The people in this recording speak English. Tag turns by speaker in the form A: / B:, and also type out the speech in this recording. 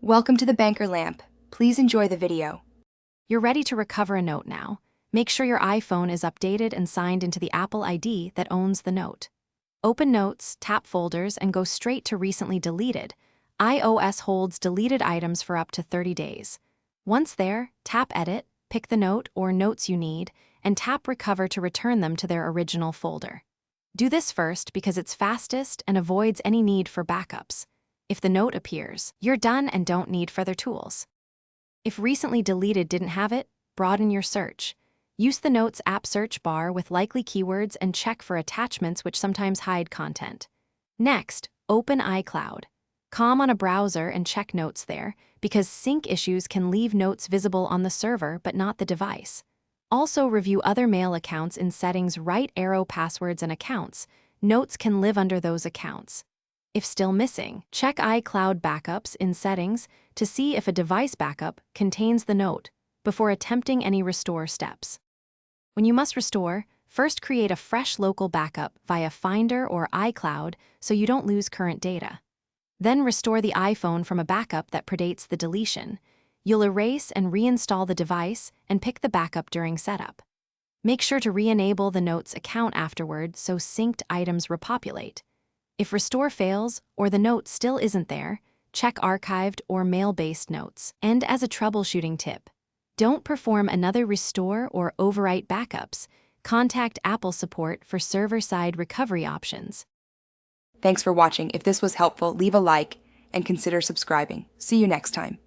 A: Welcome to the Banker Lamp. Please enjoy the video.
B: You're ready to recover a note now. Make sure your iPhone is updated and signed into the Apple ID that owns the note. Open Notes, tap Folders, and go straight to Recently Deleted. iOS holds deleted items for up to 30 days. Once there, tap Edit, pick the note or notes you need, and tap Recover to return them to their original folder. Do this first because it's fastest and avoids any need for backups. If the note appears, you're done and don't need further tools. If Recently Deleted didn't have it, broaden your search. Use the Notes app search bar with likely keywords and check for attachments which sometimes hide content. Next, open iCloud. Com on a browser and check Notes there, because sync issues can leave notes visible on the server but not the device. Also review other mail accounts in Settings, right arrow passwords and accounts. Notes can live under those accounts. If still missing, check iCloud Backups in Settings to see if a device backup contains the note before attempting any restore steps. When you must restore, first create a fresh local backup via Finder or iCloud so you don't lose current data. Then restore the iPhone from a backup that predates the deletion. You'll erase and reinstall the device and pick the backup during setup. Make sure to re-enable the Notes account afterward so synced items repopulate. If restore fails or the note still isn't there, check archived or mail-based notes. And as a troubleshooting tip, don't perform another restore or overwrite backups. Contact Apple support for server-side recovery options.
A: Thanks for watching. If this was helpful, leave a like and consider subscribing. See you next time.